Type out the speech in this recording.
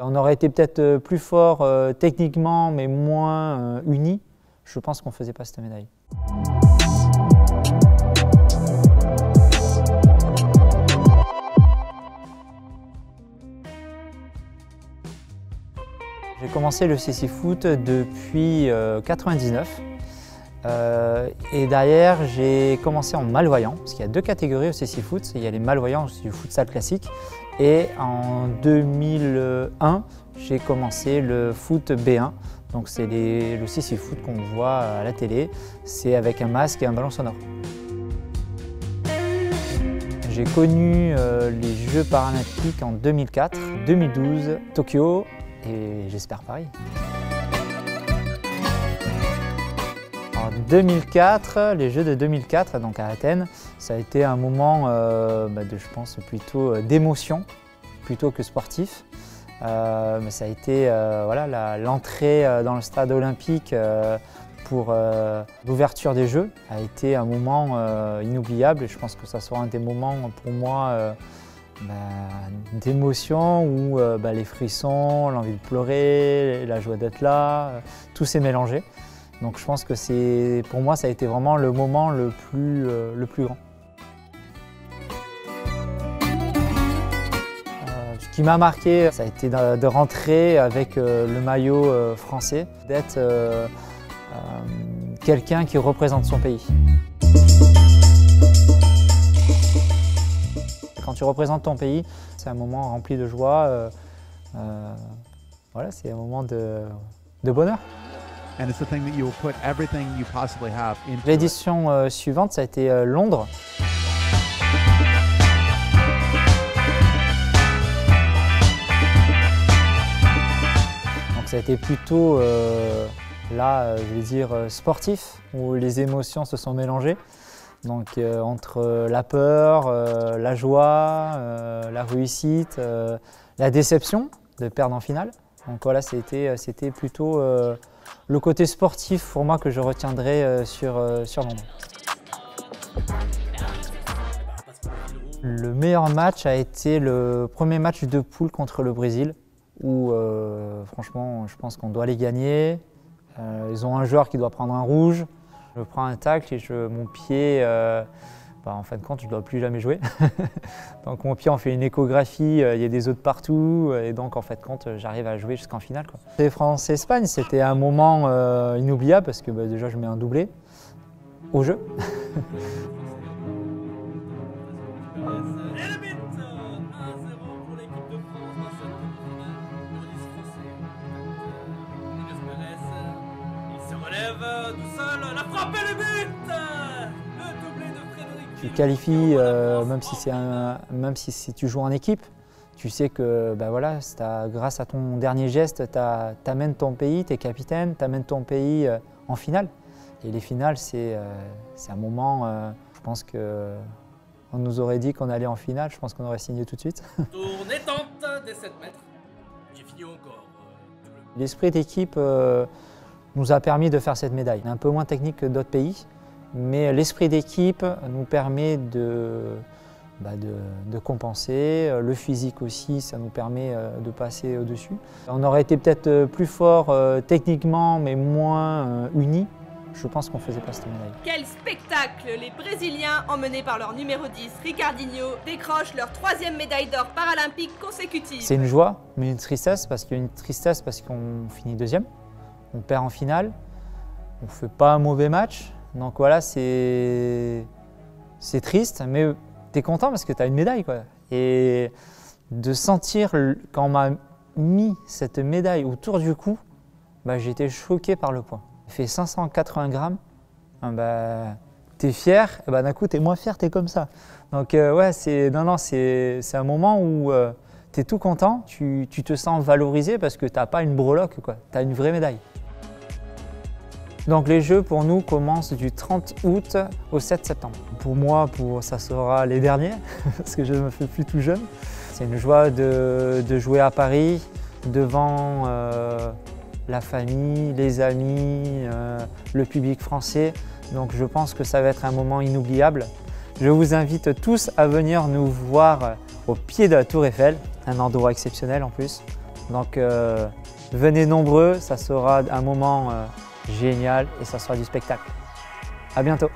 On aurait été peut-être plus fort techniquement, mais moins unis. Je pense qu'on ne faisait pas cette médaille. J'ai commencé le CC Foot depuis 1999. Et derrière, j'ai commencé en malvoyant, parce qu'il y a deux catégories au CC Foot. Il y a les malvoyants, c'est du futsal classique. Et en 2001, j'ai commencé le foot B1. Donc c'est le CC Foot qu'on voit à la télé. C'est avec un masque et un ballon sonore. J'ai connu les Jeux paralympiques en 2004, 2012, Tokyo et j'espère Paris. En 2004, les Jeux de 2004, donc à Athènes, ça a été un moment je pense plutôt d'émotion plutôt que sportif. Mais ça a été l'entrée dans le stade olympique pour l'ouverture des Jeux a été un moment inoubliable et je pense que ça sera un des moments pour moi d'émotion où les frissons, l'envie de pleurer, la joie d'être là, tout s'est mélangé. Donc je pense que pour moi ça a été vraiment le moment le plus grand. Ce qui m'a marqué, ça a été de rentrer avec le maillot français, d'être quelqu'un qui représente son pays. Quand tu représentes ton pays, c'est un moment rempli de joie, c'est un moment de bonheur. L'édition suivante, ça a été Londres. Donc ça a été plutôt, je vais dire, sportif, où les émotions se sont mélangées. Donc entre la peur, la joie, la réussite, la déception de perdre en finale. Donc voilà, c'était plutôt le côté sportif pour moi que je retiendrai sur Londres. Le meilleur match a été le premier match de poule contre le Brésil où franchement je pense qu'on doit les gagner. Ils ont un joueur qui doit prendre un rouge. Je prends un tacle et mon pied, en fin de compte, je ne dois plus jamais jouer. Donc mon pied, on fait une échographie, il y a des os de partout et donc en fin de compte, j'arrive à jouer jusqu'en finale. Et France-Espagne, c'était un moment inoubliable parce que déjà je mets un doublé au jeu. La frappe et le but! Le doublé de Frédéric. Tu qualifies, même si tu joues en équipe, tu sais que grâce à ton dernier geste, tu amènes ton pays, tu es capitaine, tu amènes ton pays en finale. Et les finales, c'est un moment, je pense qu'on nous aurait dit qu'on allait en finale, je pense qu'on aurait signé tout de suite. Tourne et tente des 7 mètres. J'ai fini encore. L'esprit d'équipe nous a permis de faire cette médaille. Un peu moins technique que d'autres pays, mais l'esprit d'équipe nous permet de compenser. Le physique aussi, ça nous permet de passer au-dessus. On aurait été peut-être plus fort techniquement, mais moins unis. Je pense qu'on ne faisait pas cette médaille. Quel spectacle! Les Brésiliens, emmenés par leur numéro 10, Ricardinho, décrochent leur 3e médaille d'or paralympique consécutive. C'est une joie, mais une tristesse, parce qu'on finit 2e. On perd en finale, on ne fait pas un mauvais match, donc voilà, c'est triste, mais tu es content parce que tu as une médaille, quoi. Et de sentir, quand on m'a mis cette médaille autour du cou, j'ai été choqué par le poids. Il fait 580 grammes, tu es fier, et d'un coup tu es moins fier, tu es comme ça. Donc c'est un moment où tu es tout content, tu te sens valorisé parce que tu n'as pas une breloque, tu as une vraie médaille. Donc les Jeux pour nous commencent du 30 août au 7 septembre. Pour moi, ça sera les derniers, parce que je ne me fais plus tout jeune. C'est une joie de jouer à Paris, devant la famille, les amis, le public français. Donc je pense que ça va être un moment inoubliable. Je vous invite tous à venir nous voir au pied de la Tour Eiffel, un endroit exceptionnel en plus. Donc venez nombreux, ça sera un moment génial et ça sera du spectacle. À bientôt.